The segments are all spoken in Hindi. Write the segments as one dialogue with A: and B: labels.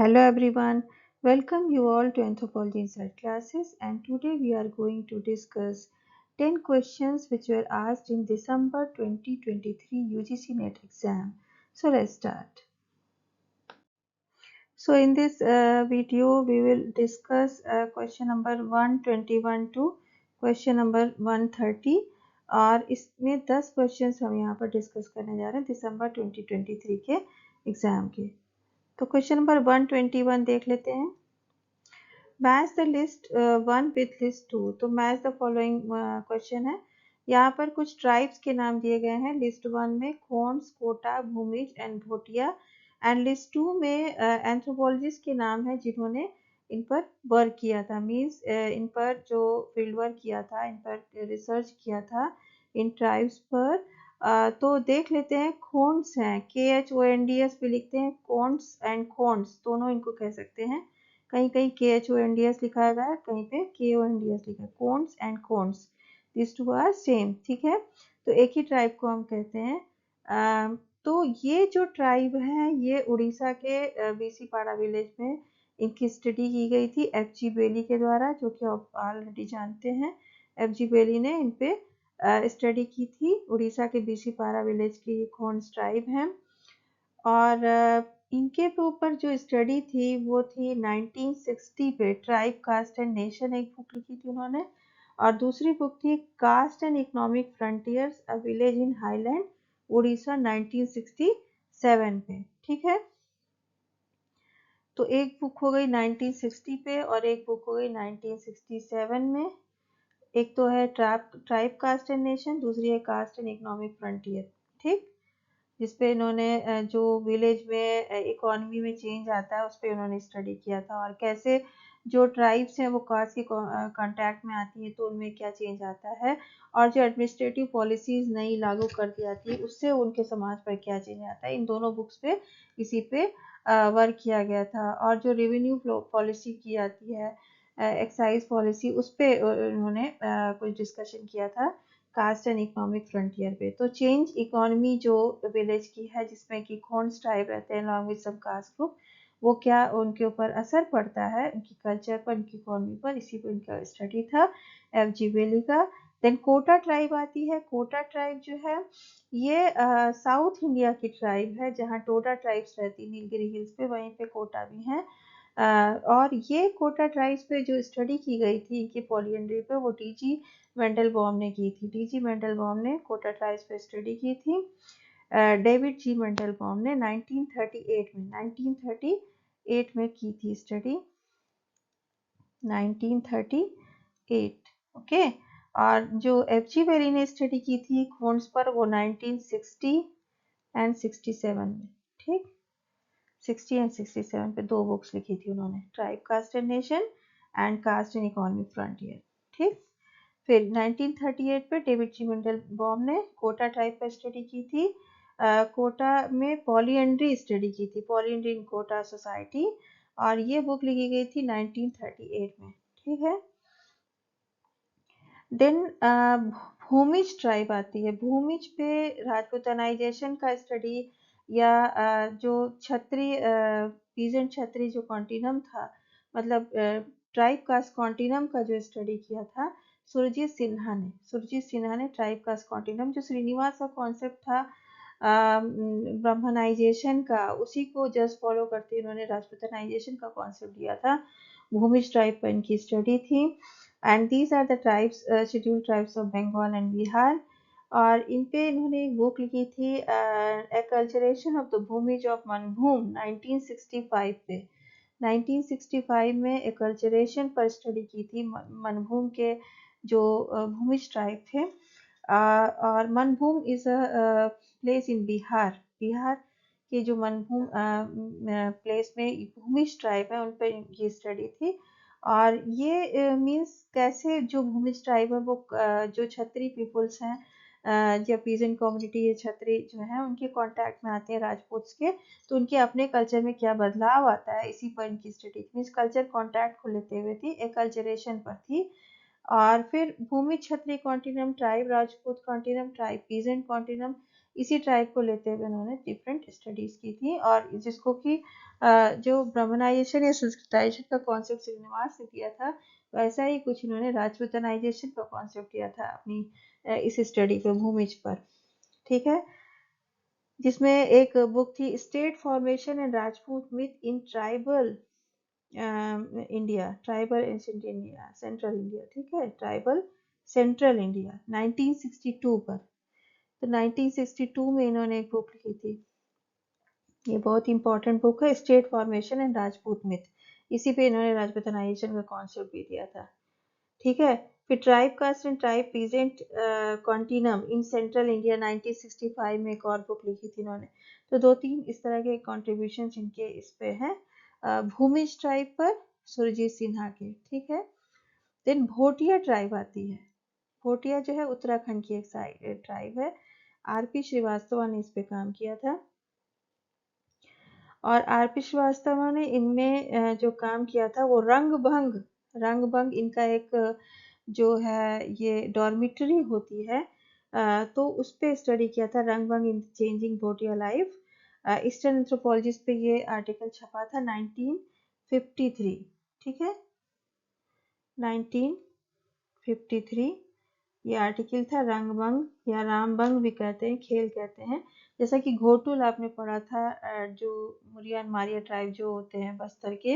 A: Hello everyone, welcome you all to Anthropology Inside classes, and today we are going to discuss 10 questions which were asked in December 2023 UGC NET exam. So let's start. So in this video we will discuss question number 121 to question number 130 और इसमें 10 क्वेश्चंस हम यहाँ पर डिस्कस करने जा रहे हैं दिसंबर 2023 के एग्जाम के। तो क्वेश्चन नंबर 121 देख लेते हैं। Match the list one with list two. तो मैच द फॉलोइंग क्वेश्चन है। यहाँ पर कुछ ट्राइब्स के नाम दिए गए हैं। लिस्ट वन में Khonds, Kota, Bhumij and Bhotia, and list two में एंथ्रोपोलॉजिस्ट के नाम है जिन्होंने इन पर वर्क किया था, मीन्स इन पर जो फील्ड वर्क किया था, इन पर रिसर्च किया था इन ट्राइब्स पर। तो देख लेते हैं। खोन्स हैं, KHONDS भी लिखते हैं, कोन्स एंड खोन्स दोनों इनको कह सकते हैं। कहीं कहीं KHONDS लिखा गया है, कहीं पे KONDS लिखा है। Konds and Khonds, this two are same, ठीक है। तो एक ही ट्राइब को हम कहते हैं। तो ये जो ट्राइब है ये उड़ीसा के बीसीपाड़ा विलेज में इनकी स्टडी की गई थी FG बेली के द्वारा, जो कि आप ऑलरेडी जानते हैं। FG बेली ने इन पे स्टडी की थी। उड़ीसा के बीसीपाड़ा विलेज की ये खोन्स ट्राइब है, और इनके ऊपर जो स्टडी थी वो थी 1960 पे। ट्राइब, कास्ट एंड नेशन एक बुक लिखी थी उन्होंने, और दूसरी बुक थी caste and economic frontiers a village in highland Orissa 1967 पे, ठीक है। तो एक बुक हो गई 1960 पे और एक बुक हो गई 1967 में। एक तो है ट्राइब, कास्ट एंड नेशन, दूसरी है कास्ट एंड इकोनॉमिक फ्रंटियर, ठीक। जिसपे इन्होंने जो विलेज में इकोनॉमी में चेंज आता है उस पर उन्होंने स्टडी किया था, और कैसे जो ट्राइब्स हैं वो कास्ट के कांटेक्ट में आती हैं तो उनमें क्या चेंज आता है, और जो एडमिनिस्ट्रेटिव पॉलिसीज नई लागू कर दी जाती है उससे उनके समाज पर क्या चेंज आता है। इन दोनों बुक्स पे इसी पे वर्क किया गया था। और जो रेवेन्यू पॉलिसी की जाती है, एक्साइज पॉलिसी, उस पर उन्होंने कुछ डिस्कशन किया था कास्ट एंड इकोनॉमिक फ्रंटियर पे। तो चेंज इकोनॉमी जो विलेज की है जिसमें कि खोन्स ट्राइब रहते हैं along with some caste group, वो क्या उनके ऊपर असर पड़ता है, उनकी कल्चर पर, उनकी इकोनॉमी पर, इसी पर इनका स्टडी था FG बेली का। देन कोटा ट्राइब आती है। कोटा ट्राइब जो है ये साउथ इंडिया की ट्राइब है, जहाँ टोडा ट्राइब्स रहती है नीलगिरी हिल्स पे, वहीं पे कोटा भी है। और ये कोटा ट्राइब्स पे जो स्टडी की गई थी इनकी पॉलीएंड्री पे, वो DG मेंडलबॉम ने की थी। DG मेंडलबॉम ने कोटा ट्राइब्स पे स्टडी की थी। डेविड G मेंडलबॉम ने 1938 में की थी स्टडी, 1938, ओके। और जो FG बेली ने स्टडी की थी खोन्स पर, वो 1960 एंड 67 में, ठीक। 60 एंड 67 पे दो बुक्स लिखी थी उन्होंने, tribe, caste and nation and caste and economic frontier, ठीक। फिर 1938 पे डेविड G मेंडलबॉम ने कोटा ट्राइब पर स्टडी की थी। कोटा में पॉलीएंड्री स्टडी की थी, पॉलीएंड्री इन कोटा सोसाइटी, और ये बुक लिखी गई थी 1938 में, ठीक है। देन भूमिज ट्राइब आती है। भूमिज पे राजपूतानाइजेशन का स्टडी, या जो छत्री पीजेंट छत्री जो कॉन्टिनम था, मतलब ट्राइब कास्ट कॉन्टिनम का जो स्टडी किया था सुरजीत सिन्हा ने ट्राइब कास्ट कॉन्टिनम, जो श्रीनिवास का कॉन्सेप्ट था ब्राह्मणाइजेशन का, उसी को जस्ट फॉलो करते इन्होंने राजपूतानाइजेशन का कॉन्सेप्ट दिया था। भूमिज ट्राइब पर इनकी स्टडी थी। And these are the tribes, scheduled tribes of Bengal and Bihar. और इन पे इन्होंने एक बुक लिखी थी acculturation of the Bhumij of Manbhum 1965 पे। 1965 में कल्चरेशन पर स्टडी की थी मनभूम के जो भूमिज ट्राइब थे। और Manbhum is a place in Bihar. Bihar के जो मनभूम प्लेस में भूमिज ट्राइब है उन पर ये स्टडी थी। और ये मीन्स कैसे जो भूमिज ट्राइब है वो जो छत्री पीपल्स हैं या पीजेंट कम्युनिटी, ये छत्री जो है उनके कांटेक्ट में आते हैं राजपूत्स के, तो उनके अपने कल्चर में क्या बदलाव आता है, इसी पर इनकी स्टडी मीन्स कल्चर कांटेक्ट को लेते हुए थी, एक कल्चरेशन पर थी। और फिर भूमि छत्री continuum, tribe Rajput continuum, tribe peasant continuum, इसी ट्राइब को लेते हुए उन्होंने डिफरेंट स्टडीज की थी, और जिसको कि जो ब्राह्मणाइजेशन या संस्कृताइजेशन का कॉन्सेप्ट श्रीनिवास ने दिया था, वैसा ही कुछ इन्होंने राजपूतानाइजेशन का कॉन्सेप्ट दिया था अपनी इस स्टडी पे, भूमिज पर। ठीक है, जिसमें एक बुक थी state formation and Rajput myth in tribal India, tribal ancient India, central India. ठीक है, ट्राइबल सेंट्रल इंडिया 1962 पर। तो 1962 में इन्होंने एक बुक लिखी थी, ये बहुत इंपॉर्टेंट बुक है, state formation and Rajput myth. इसी पे इन्होंने राजपूतानाइजेशन का कॉन्सेप्ट भी दिया था। ठीक है, फिर tribe caste and tribe peasant continuum in central India 1965 में एक और बुक लिखी थी इन्होंने। तो दो तीन इस तरह के कॉन्ट्रीब्यूशन इनके इस पे हैं। भूमिज ट्राइब पर सुरजीत सिन्हा के। ठीक है, देन भोटिया ट्राइब आती है। भोटिया जो है उत्तराखंड की एक साइड ट्राइब है। आरपी श्रीवास्तव ने इस पे काम किया था, और आरपी श्रीवास्तव ने इनमें जो काम किया था वो रंगभंग इनका एक जो है ये डॉर्मिटरी होती है, तो उस पे स्टडी किया था, Rangbhang in changing Bhotia life. Eastern anthropologist पे ये आर्टिकल छपा था 1953। ठीक है, 1953 ये आर्टिकल था। रंगभंग या रामभंग भी कहते हैं, खेल कहते हैं। जैसा कि घोटुल आपने पढ़ा था, जो मुरियान मारिया ट्राइब जो होते हैं बस्तर के,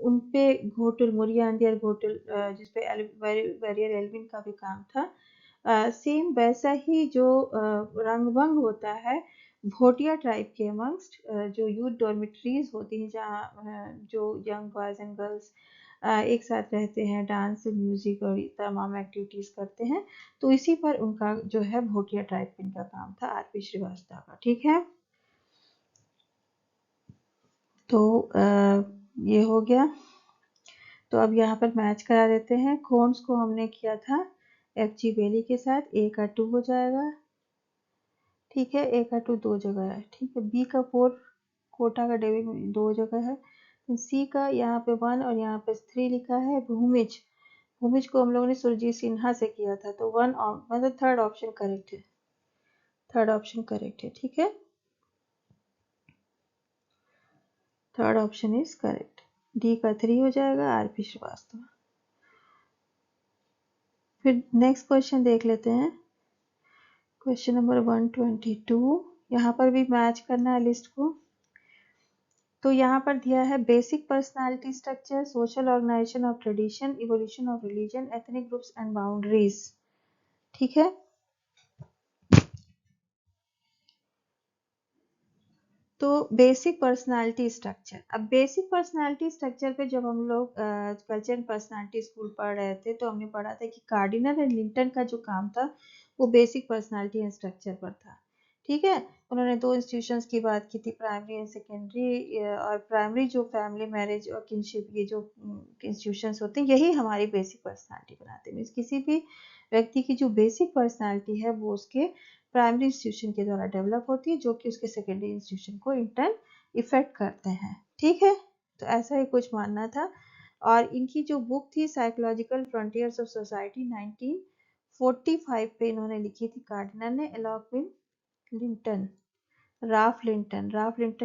A: उन पे घोटुल, मुरियान और घोटुल, जिसपे वेरियर एल्विन का भी काम था। सेम वैसा ही जो रंगभंग होता है भोटिया ट्राइब के अमंगस्ट, जो यूथ डॉर्मिटरीज होती हैं जहाँ जो यंग बॉयज एंड गर्ल्स एक साथ रहते हैं, डांस म्यूजिक और तमाम एक्टिविटीज करते हैं। तो इसी पर उनका जो है भोटिया ट्राइब इनका काम था, आरपी श्रीवास्तव का। ठीक है, तो ये हो गया। तो अब यहाँ पर मैच करा देते हैं। खोन्स को हमने किया था एफ.जी. बेली के साथ, ए का 2 हो जाएगा। ठीक है, ए का 2 दो जगह है। ठीक है, बी का 4 कोटा का डेबिट में 2 जगह है। सी का यहाँ पे 1 और यहाँ पे 3 लिखा है। भूमिज को हम लोगों ने सुरजीत सिन्हा से किया था, तो मतलब थर्ड ऑप्शन करेक्ट है, थर्ड ऑप्शन करेक्ट है। ठीक है, third option is correct. D का 3 हो जाएगा, आरपी श्रीवास्तव। फिर नेक्स्ट क्वेश्चन देख लेते हैं, क्वेश्चन नंबर 122। यहाँ पर भी मैच करना है लिस्ट को। तो यहाँ पर दिया है basic personality structure, social organisation of tradition, evolution of religion, ethnic groups and boundaries. ठीक है, तो बेसिक पर्सनालिटी स्ट्रक्चर। अब बेसिक पर्सनालिटी स्ट्रक्चर पे जब हम लोग कल्चर एंड पर्सनालिटी स्कूल पढ़ रहे थे, तो हमने पढ़ा था कि कार्डिनल एंड लिंटन का जो काम था वो बेसिक पर्सनालिटी एंड स्ट्रक्चर पर था। ठीक है, उन्होंने दो इंस्टीट्यूशंस की बात की थी, प्राइमरी एंड सेकेंडरी। और प्राइमरी जो फैमिली, मैरिज और किनशिप, ये जो इंस्टीट्यूशंस होते हैं, यही हमारी बेसिक पर्सनालिटी बनाते हैं। मीन्स किसी भी व्यक्ति की जो बेसिक पर्सनालिटी है वो उसके प्राइमरी इंस्टीट्यूशन के द्वारा डेवलप होती है, जो कि उसके सेकेंडरी इंस्टीट्यूशन को इंटर्न इफेक्ट करते हैं। ठीक है, तो ऐसा ही कुछ मानना था। और इनकी जो बुक थी साइकोलॉजिकल फ्रंटियर्स ऑफ सोसाइटी 1945 पे इन्होंने लिखी थी, कार्डिनल ने, along with Linton, Ralph Linton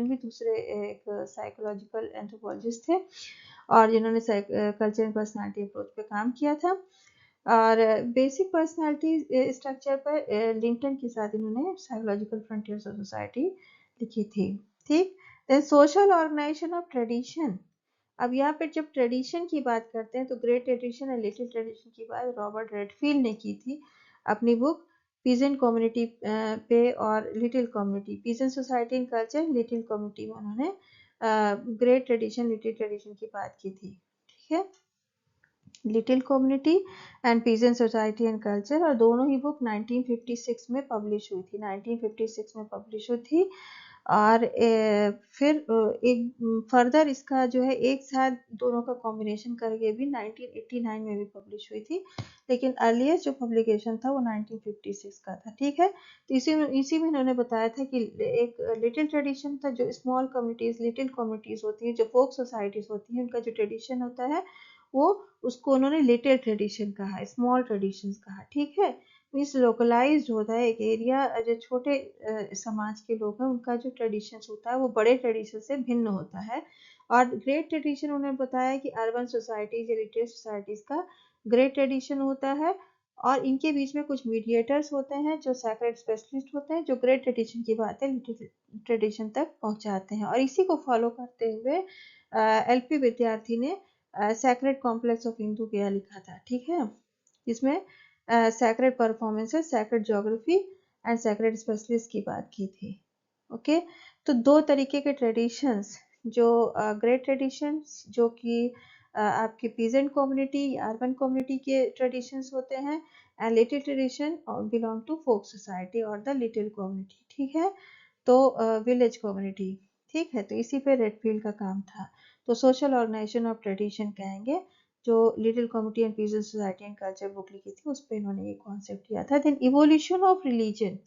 A: भी दूसरे एक साइकोलॉजिकल एंथ्रोपोलॉजिस्ट थे, और जिन्होंने कल्चर एंड पर्सनालिटी अप्रोच पे काम किया था। और बेसिक पर्सनालिटी स्ट्रक्चर पर लिंटन के साथ इन्होंने साइकोलॉजिकल फ्रंटियर्स ऑफ सोसाइटी लिखी थी। ठीक, then social organisation of tradition. अब यहाँ पे जब ट्रेडिशन की बात करते हैं तो ग्रेट ट्रेडिशन और लिटिल ट्रेडिशन की बात रॉबर्ट रेडफील्ड ने की थी अपनी बुक पीजेंट कम्युनिटी पे, और little community, peasant society and culture, little community में उन्होंने ग्रेट ट्रेडिशन, लिटिल ट्रेडिशन की बात की थी। ठीक है, little community and peasant society and culture, और दोनों ही बुक 1956 में पब्लिश हुई थी, 1956 में पब्लिश हुई थी। और फिर एक फर्दर इसका जो है एक साथ दोनों का कॉम्बिनेशन करके भी 1989 में भी पब्लिश हुई थी, लेकिन अर्लीस्ट जो पब्लिकेशन था वो 1956 का था। ठीक है, तो इसी में इन्होंने बताया था कि एक लिटिल ट्रेडिशन था, जो स्मॉल कम्युनिटीज, लिटिल कम्युनिटीज होती है, जो फोक सोसाइटीज होती है, उनका जो ट्रेडिशन होता है वो, उसको उन्होंने लिटिल ट्रेडिशन कहा, स्मॉल ट्रेडिशंस कहा। ठीक है, मीन्स लोकलाइज्ड होता है एक एरिया। जो छोटे समाज के लोग हैं उनका जो ट्रेडिशन होता है वो बड़े ट्रेडिशन से भिन्न होता है। और ग्रेट ट्रेडिशन उन्होंने बताया कि अर्बन सोसाइटीज या लिटरेट सोसाइटीज का ग्रेट ट्रेडिशन होता है, और इनके बीच में कुछ मीडिएटर्स होते हैं जो सैक्रेड स्पेशलिस्ट होते हैं, जो ग्रेट ट्रेडिशन की बातें लिटरेट ट्रेडिशन तक पहुंचाते हैं। और इसी को फॉलो करते हुए एलपी विद्यार्थी ने सैक्रेड कॉम्प्लेक्स ऑफ हिंदू गया लिखा था। ठीक है, इसमें sacred performances, sacred geography and sacred specialist की बात की थी। ओके, तो दो तरीके के ट्रेडिशंस, जो ग्रेट ट्रेडिशंस जो कि आपकी पीजेंट कम्युनिटी या अर्बन कम्युनिटी के ट्रेडिशंस होते हैं, and little tradition belong to folk society और द लिटिल कम्युनिटी। ठीक है, तो विलेज कम्युनिटी। ठीक है, तो इसी पे रेडफील्ड का काम था। तो सोशल ऑर्गेनाइजेशन ऑफ ट्रेडिशन कहेंगे, जो little community and peasant society and culture book लिखी थी उस पर इन्होंने ये कॉन्सेप्ट किया था। Then evolution of religion.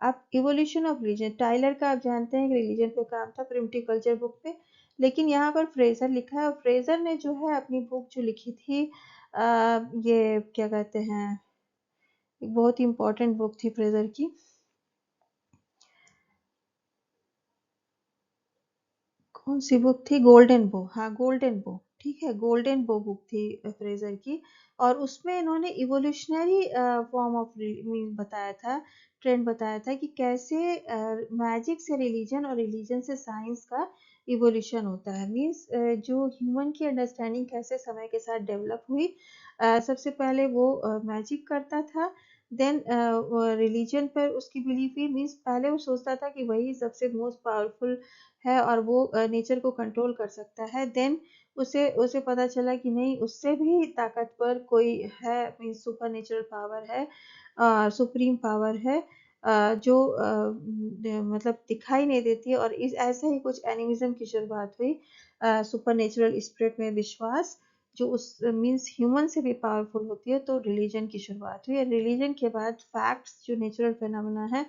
A: आप इवोल्यूशन ऑफ रिलीजन, टाइलर का आप जानते हैं कि रिलीजन पे काम था प्रिमिटिव कल्चर बुक पे, लेकिन यहाँ पर फ्रेजर लिखा है। और फ्रेजर ने जो है अपनी बुक जो लिखी थी, ये क्या कहते हैं, एक बहुत ही इंपॉर्टेंट बुक थी फ्रेजर की। कौन सी बुक थी? गोल्डन बो। हाँ, गोल्डन बो। ठीक है, गोल्डन बो बुक थी फ्रेजर की। और उसमें इन्होंने इवोल्यूशनरी फॉर्म ऑफ बताया था, ट्रेंड बताया था कि कैसे मैजिक से रिलीजन और रिलीजन से साइंस का इवोल्यूशन होता है। मीन्स जो ह्यूमन की अंडरस्टैंडिंग कैसे समय के साथ डेवलप हुई। सबसे पहले वो मैजिक करता था, देन रिलीजन पर उसकी बिलीफ हुई। मीन्स पहले वो सोचता था कि वही सबसे मोस्ट पावरफुल है और वो नेचर को कंट्रोल कर सकता है। देन उसे उसे पता चला कि नहीं, उससे भी ताकतवर कोई है, मीन्स सुपर नेचुरल पावर है, सुप्रीम पावर है, जो मतलब दिखाई नहीं देती है। और इस ऐसे ही कुछ एनिमिज्म की शुरुआत हुई, सुपर नेचुरल स्पिरिट में विश्वास, जो उस मीन्स ह्यूमन से भी पावरफुल होती है। तो रिलीजन की शुरुआत हुई। रिलीजन के बाद फैक्ट्स, जो नेचुरल फिनोमेना है,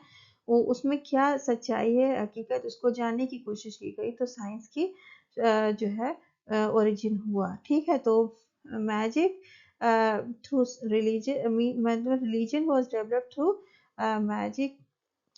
A: वो उसमें क्या सच्चाई है, हकीकत, उसको जानने की कोशिश की गई। तो साइंस की जो है ओरिजिन हुआ। ठीक है, तो मैजिक थ्रू रिलीजन, मतलब religion was developed through magic.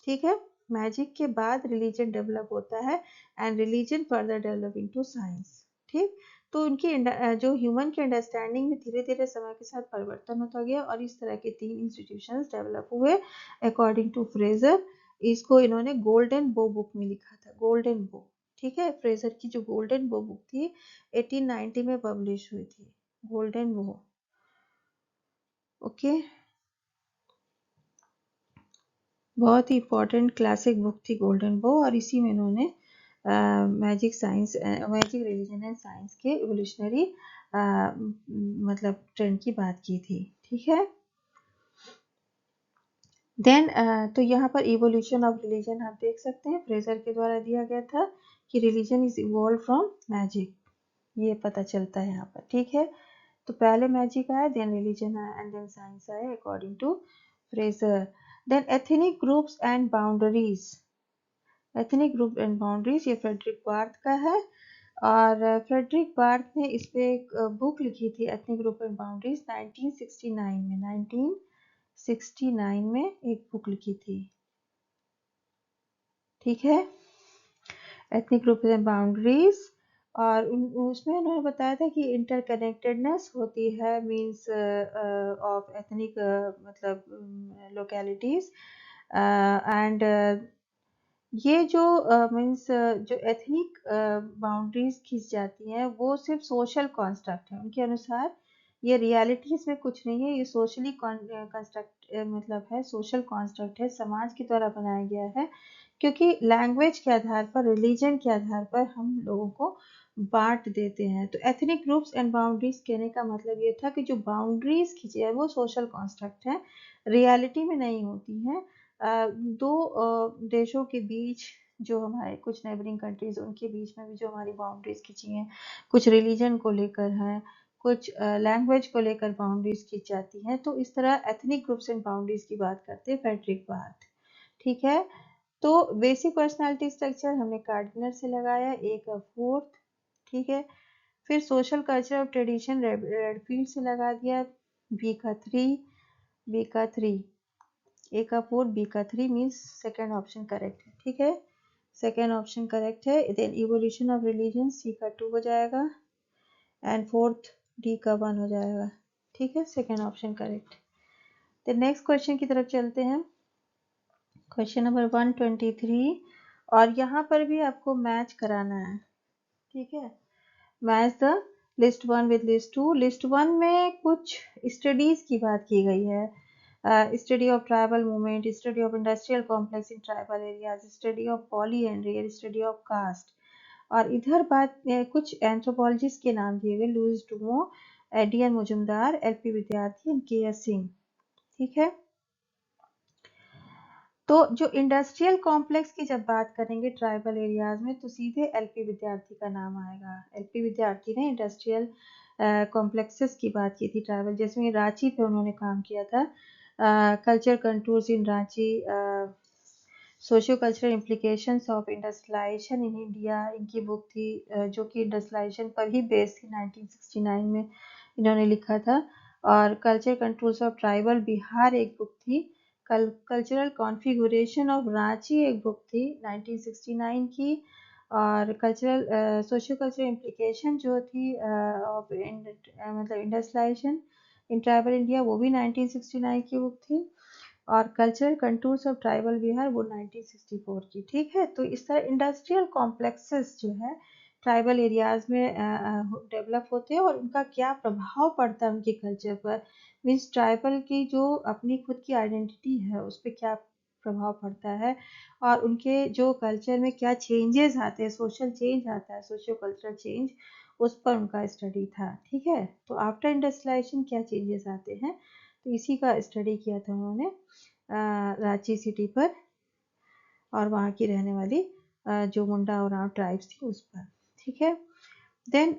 A: ठीक है, मैजिक के बाद रिलीजन डेवलप होता है and religion further develop into science. ठीक, तो उनकी जो ह्यूमन की अंडरस्टैंडिंग में धीरे धीरे समय के साथ परिवर्तन होता गया और इस तरह के 3 इंस्टीट्यूशंस डेवलप हुए अकॉर्डिंग टू फ्रेजर। इसको इन्होंने गोल्डन बो बुक में लिखा था, गोल्डन बो। ठीक है, फ्रेजर की जो गोल्डन बो बुक थी 1890 में पब्लिश हुई थी, गोल्डन बो। ओके, बहुत ही इंपॉर्टेंट क्लासिक बुक थी गोल्डन बो। और इसी में इन्होंने magic science, magic religion and science के एवोल्यूशनरी मतलब ट्रेंड की बात की थी। ठीक है, देन तो यहाँ पर इवोल्यूशन ऑफ रिलीजन आप देख सकते हैं, फ्रेजर के द्वारा दिया गया था कि religion is evolve from magic, ये पता चलता है यहाँ पर। ठीक है, तो पहले मैजिक आया, देन रिलीजन आया एंड देन साइंस आया according to Frazer. Then ethnic groups and boundaries, ethnic group and boundaries, ये फ्रेडरिक बार्थ का है। और फ्रेडरिक बार्थ ने इस पे एक बुक लिखी थी, एथनिक ग्रुप एंड बाउंड्रीज, 1969 में, 1969 में एक बुक लिखी थी। ठीक है, एथनिक ग्रुप एंड बाउंड्रीज। और उसमें उन्होंने बताया था कि इंटरकनेक्टेडनेस होती है, मींस ऑफ एथनिक मतलब लोकेलिटीज एंड ये जो मीन्स जो एथनिक बाउंड्रीज खींच जाती हैं वो सिर्फ सोशल कॉन्स्ट्रक्ट है उनके अनुसार। ये रियलिटी इसमें कुछ नहीं है, ये सोशली कंस्ट्रक्ट मतलब है, सोशल कॉन्स्ट्रक्ट है, समाज के द्वारा बनाया गया है। क्योंकि लैंग्वेज के आधार पर, रिलीजन के आधार पर हम लोगों को बांट देते हैं। तो एथनिक ग्रुप्स एंड बाउंड्रीज कहने का मतलब ये था कि जो बाउंड्रीज खींची है वो सोशल कॉन्स्ट्रक्ट है, रियलिटी में नहीं होती हैं। दो देशों के बीच, जो हमारे कुछ नेबरिंग कंट्रीज, उनके बीच में भी जो हमारी बाउंड्रीज खींची हैं, कुछ रिलीजन को लेकर हैं, कुछ लैंग्वेज को लेकर बाउंड्रीज खींच जाती हैं। तो इस तरह एथनिक ग्रुप्स एंड बाउंड्रीज की बात करते हैं फ्रेडरिक बार्थ। ठीक है, तो बेसिक पर्सनालिटी स्ट्रक्चर हमने कार्डिनल से लगाया, एक फोर्थ। ठीक है, फिर social culture of tradition Redfield से लगा दिया, बी का 3, बी का 3। ए का 4, बी का 3 मीन्स सेकेंड ऑप्शन करेक्ट है। ठीक है, सेकेंड ऑप्शन करेक्ट है। देन इवोल्यूशन ऑफ रिलीजन, सी का 2 हो जाएगा एंड फोर्थ डी का 1 हो जाएगा। ठीक है, सेकेंड ऑप्शन करेक्ट। तो नेक्स्ट क्वेश्चन की तरफ चलते हैं, क्वेश्चन नंबर 123, और यहाँ पर भी आपको मैच कराना है। ठीक है, match the list 1 with list 2। List 1 में कुछ स्टडीज की बात की गई है, study of tribal movement, study of industrial complex in tribal areas, study of polyandry, study of caste. और इधर बात कुछ एंथ्रोपोलॉजिस्ट के नाम दिए गए, Louis Dumont, D N Majumdar, L P Vidyarthi and K S Singh. ठीक है, तो जो इंडस्ट्रियल कॉम्प्लेक्स की जब बात करेंगे ट्राइबल एरियाज में तो सीधे एलपी विद्यार्थी का नाम आएगा। एलपी विद्यार्थी ने इंडस्ट्रियल कॉम्प्लेक्सेस की बात की थी ट्राइबल, जिसमें रांची पे उन्होंने काम किया था। Culture contours in Ranchi, socio cultural implications of industrialisation in India, इनकी बुक थी, जो कि इंडस्ट्रियलाइजेशन पर ही बेस्ड थी। 1969 में इन्होंने लिखा था। और culture contours of tribal Bihar एक बुक थी। कल्चरल कॉन्फ़िगरेशन ऑफ रांची एक बुक थी 1969 की। और कल्चरल सोशियो कल्चरल इम्प्लीकेशन जो थी ऑफ मतलब इंडस्ट्रियलाइजेशन इन ट्राइबल इंडिया, वो भी 1969 की बुक थी। और cultural contours of tribal Bihar वो 1964 की। ठीक है, तो इस तरह इंडस्ट्रियल कॉम्प्लेक्सेस जो है ट्राइबल एरियाज में डेवलप होते हैं और उनका क्या प्रभाव पड़ता है उनके कल्चर पर, मीन्स ट्राइबल की जो अपनी खुद की आइडेंटिटी है उस पर क्या प्रभाव पड़ता है और उनके जो कल्चर में क्या चेंजेस आते हैं, सोशल चेंज आता है, सोशियो कल्चरल चेंज, उस पर उनका स्टडी था। ठीक है, तो आफ्टर इंडस्ट्रियलाइजेशन क्या चेंजेस आते हैं, तो इसी का स्टडी किया था उन्होंने रांची सिटी पर और वहाँ की रहने वाली जो मुंडा और ट्राइब्स थी उस पर। ठीक है, then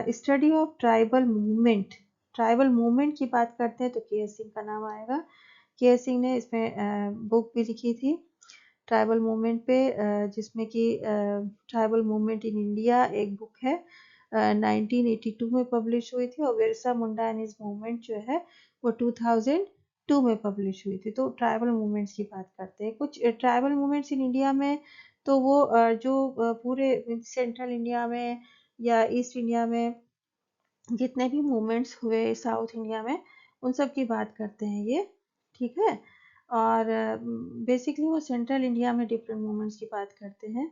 A: study of tribal movement. Tribal movement की बात करते हैं तो के एस सिंह का नाम आएगा। के एस सिंह ने इसमें बुक भी लिखी थी ट्राइबल मूवमेंट पे, जिसमें कि ट्राइबल मूवमेंट इन इंडिया एक बुक है 1982 में पब्लिश हुई थी। और Birsa Munda and his movement जो है वो 2002 में पब्लिश हुई थी। तो ट्राइबल मूवमेंट्स की बात करते हैं, कुछ ट्राइबल मूवमेंट्स इन इंडिया में, तो वो जो पूरे सेंट्रल इंडिया में या ईस्ट इंडिया में जितने भी मूवमेंट्स हुए साउथ इंडिया में उन सब की बात करते हैं ये। ठीक है, और बेसिकली वो सेंट्रल इंडिया में डिफरेंट मूवमेंट्स की बात करते हैं,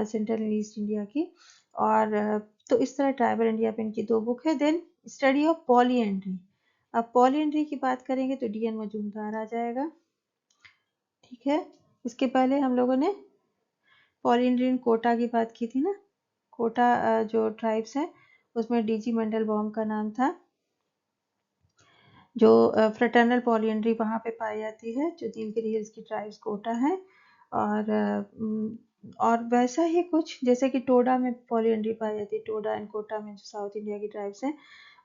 A: सेंट्रल एंड ईस्ट इंडिया की। और तो इस तरह ट्राइबल इंडिया पे इनकी दो बुक है। Then study of polyandry. अब पॉलीएंड्री की बात करेंगे तो डी एन मजूमदार आ जाएगा। ठीक है, इसके पहले हम लोगों ने पॉलीएंड्री इन कोटा की बात की थी ना। कोटा जो ट्राइब्स हैं उसमें डीजी मंडल बॉम का नाम था। जो फ्रेटर्नल पॉलीएंड्री वहाँ पे पाई जाती है, जो नीलगिरी हिल्स की ट्राइब्स कोटा है। और वैसा ही कुछ जैसे कि टोडा में पॉलीएंड्री पाई जाती है, टोडा एंड कोटा में जो साउथ इंडिया की ट्राइब्स हैं।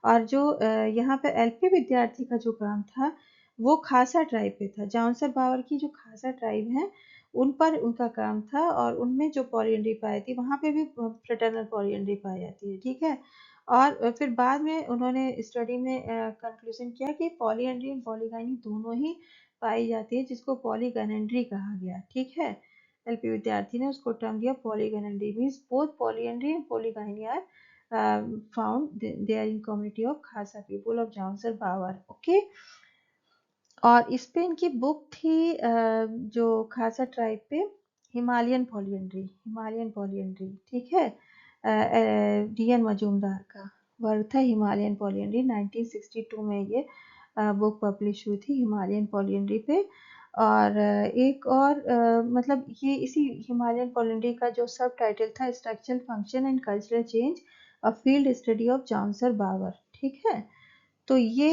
A: और जो यहाँ पे एलपी विद्यार्थी का जो काम था वो खासा ट्राइब पे था। जाउनसर बावर की जो खासा ट्राइब है उन पर उनका काम था और उनमें जो पॉलीएंड्री पाई थी वहाँ पे भी फ्रेटर्नल पॉलीएंड्री पाई जाती है। ठीक है, और फिर बाद में उन्होंने स्टडी में कंक्लूजन किया कि पॉलीएंड्री और पॉलीगाइनी दोनों ही पाई जाती है, जिसको पॉलीगैनेंड्री कहा गया। ठीक है, एलपी विद्यार्थी ने उसको टर्म दिया polygynandry, means both polyandry and polygyny are found there in community of Khasa people of Jaunsar Bawar. Okay, और इस पे इनकी बुक थी जो खासा ट्राइब पे, हिमालयन पॉलीएंड्री, हिमालयन पॉलीएंड्री। ठीक है, डी एन मजूमदार का वर्क था हिमालयन पॉलीएंड्री। 1962 में ये बुक पब्लिश हुई थी हिमालयन पॉलीएंड्री पे। और एक और मतलब ये इसी हिमालयन पॉलीएंड्री का जो सब टाइटल था structural function and cultural change, a field study of Jaunsar Bawar. ठीक है, तो ये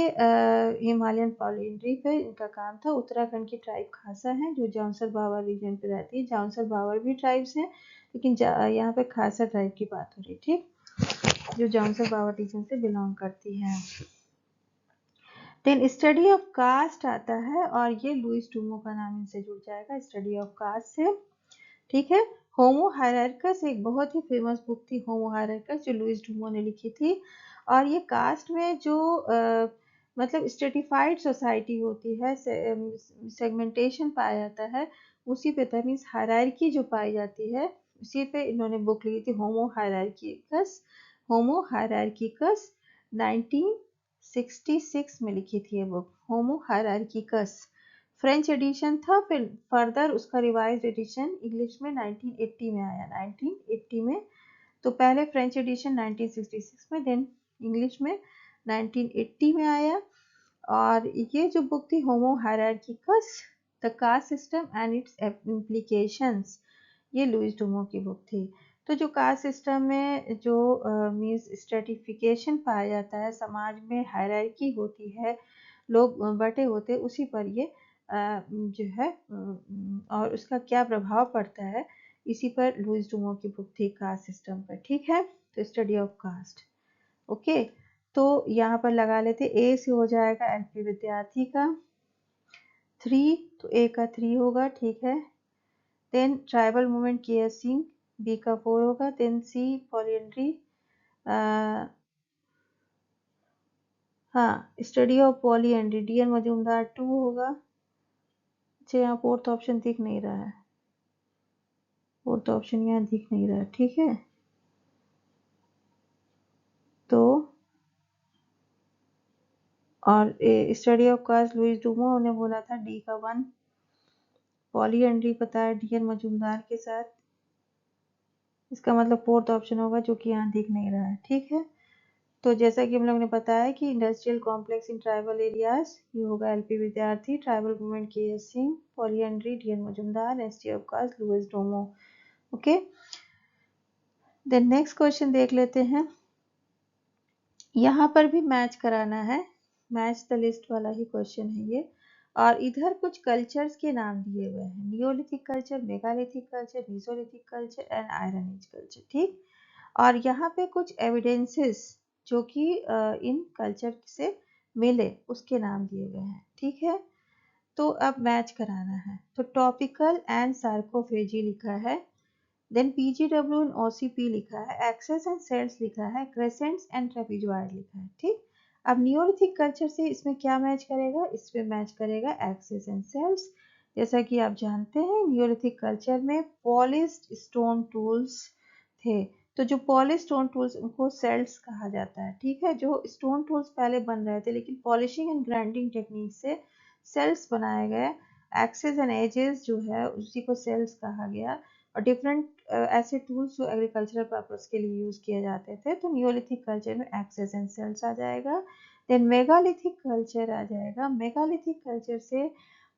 A: हिमालयन पॉलीएंड्री पे इनका काम था। उत्तराखंड की ट्राइब खासा है जो जाउनसर बावर रीजन पे रहती है। जाउनसर बावर भी ट्राइब्स हैं लेकिन यहाँ पे खासा ट्राइब की बात हो रही, ठीक, जो जाउनसर बावर रीजन से बिलोंग करती है। देन स्टडी ऑफ कास्ट आता है और ये लुइस डुमो का नाम इनसे जुड़ जाएगा स्टडी ऑफ कास्ट से। ठीक है, होमो हायरार्कस एक बहुत ही फेमस बुक थी होमो हायरार्कस जो लुइस डुमो ने लिखी थी। और ये कास्ट में जो मतलब स्ट्रेटिफाइड सोसाइटी होती है, सेगमेंटेशन पाया जाता है, उसी पे था, मीन्स हायरार्की जो पाई जाती है उसी पे इन्होंने बुक लिखी थी, होमो हायरार्किकस 1966 में लिखी थी ये बुक, होमो हायरार्किकस। फ्रेंच एडिशन था, फिर फर्दर उसका रिवाइज्ड एडिशन इंग्लिश में 1980 में आया, 1980 में। तो पहले फ्रेंच एडिशन 1966 में, देन इंग्लिश में 1980 में आया। और ये जो बुक थी homo hierarchicus the caste system and its implications, ये लुइस डुमो की बुक थी। तो जो कास्ट सिस्टम में जो मीन्स स्ट्रेटिफिकेशन पाया जाता है, समाज में हायरार्की होती है, लोग बटे होते, उसी पर ये जो है और उसका क्या प्रभाव पड़ता है, इसी पर लुइस डुमो की बुक थी कास्ट सिस्टम पर। ठीक है, तो स्टडी ऑफ कास्ट। ओके, तो यहाँ पर लगा लेते, ए से हो जाएगा एलपी विद्यार्थी का 3, तो ए का 3 होगा। ठीक है, then tribal movement K S Singh, B का 4 होगा। देन सी पॉलिएंड्री, हाँ study of polyandry D N Majumdar 2 होगा। अच्छा, यहाँ फोर्थ ऑप्शन दिख नहीं रहा है, फोर्थ ऑप्शन यहाँ दिख नहीं रहा है। ठीक है, तो और study of caste Louis Dumont ने बोला था डी का 1, पॉलिएंड्री पता है डी एन मजूमदार के साथ, इसका मतलब फोर्थ ऑप्शन होगा, जो कि यहाँ दिख नहीं रहा है। ठीक है, तो जैसा कि हम लोग ने बताया कि industrial complex in tribal areas, ये होगा LP Vidyarthi, tribal movement K S Singh, polyandry D N Majumdar, ST of caste Louis Dumont. Okay, then next question देख लेते हैं। यहाँ पर भी मैच कराना है, मैच द लिस्ट वाला ही क्वेश्चन है ये। और इधर कुछ कल्चर्स के नाम दिए हुए हैं, neolithic culture, megalithic culture, mesolithic culture and iron age culture. ठीक, और यहाँ पे कुछ एविडेंसेस जो कि इन कल्चर से मिले, उसके नाम दिए गए हैं। ठीक है, तो अब मैच कराना है। तो टॉपिकल एंड सार्कोफेजी लिखा है, देन पीजीडब्ल्यू एंड ओसीपी लिखा है, एक्सेस एंड सेल्स लिखा है, क्रेसेंट्स एंड ट्रेपीजॉइड लिखा है। ठीक, अब नियोलिथिक कल्चर से इसमें क्या मैच करेगा, इसमें मैच करेगा एक्सेस एंड सेल्स। जैसा कि आप जानते हैं नियोलिथिक कल्चर में पॉलिश्ड स्टोन टूल्स थे, तो जो पॉलिश स्टोन टूल्स उनको सेल्स कहा जाता है। ठीक है, जो स्टोन टूल्स पहले बन रहे थे, लेकिन पॉलिशिंग एंड ग्राइंडिंग टेक्निक से सेल्स बनाए गए, एक्सेस एंड एजेस जो है उसी को सेल्स कहा गया। और डिफरेंट ऐसे टूल्स जो एग्रीकल्चरल पर्पस के लिए यूज किए जाते थे, तो नियोलिथिक कल्चर में एक्सेस एंड सेल्स आ जाएगा। देन मेगालिथिक कल्चर आ जाएगा, मेगालिथिक कल्चर से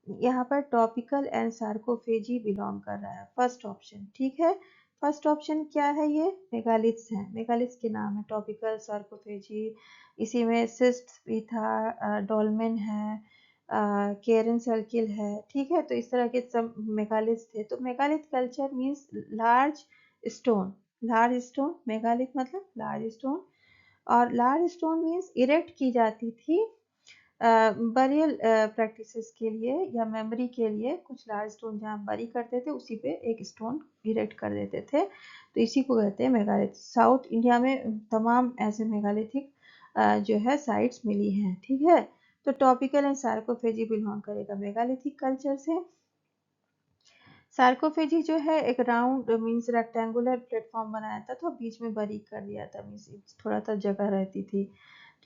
A: यहाँ पर टॉपिकल एंड सार्कोफेजी बिलोंग कर रहा है, फर्स्ट ऑप्शन। ठीक है, फर्स्ट ऑप्शन क्या है, ये मेगालिथ्स हैं, मेगालिथ्स के नाम है, टॉपिकल, सार्कोफेजी, इसी में सिस्ट भी था, डोलमेन है, केरन सर्किल है। ठीक है, तो इस तरह के सब मेगालिथ्स थे। तो megalith culture means large stone, large stone, megalith मतलब लार्ज स्टोन, और लार्ज स्टोन मीन्स इरेक्ट की जाती थी बरियल प्रैक्टिसेस के लिए या मेमोरी के लिए। कुछ लार्ज स्टोन जहाँ बरी करते थे, उसी पे एक स्टोन इरेक्ट कर देते थे, तो इसी को कहते हैं मेगालिथ। साउथ इंडिया में तमाम ऐसे मेगालिथिक जो है साइट्स मिली हैं। ठीक है, तो टॉपिकल एंड सार्कोफेजी बिलोंग करेगा मेगालिथिक कल्चर से। सार्कोफेजी जो है एक राउंड मीन्स रेक्टेंगुलर प्लेटफॉर्म बनाया था, तो बीच में बारीक कर दिया था, मीन्स थोड़ा सा जगह रहती थी।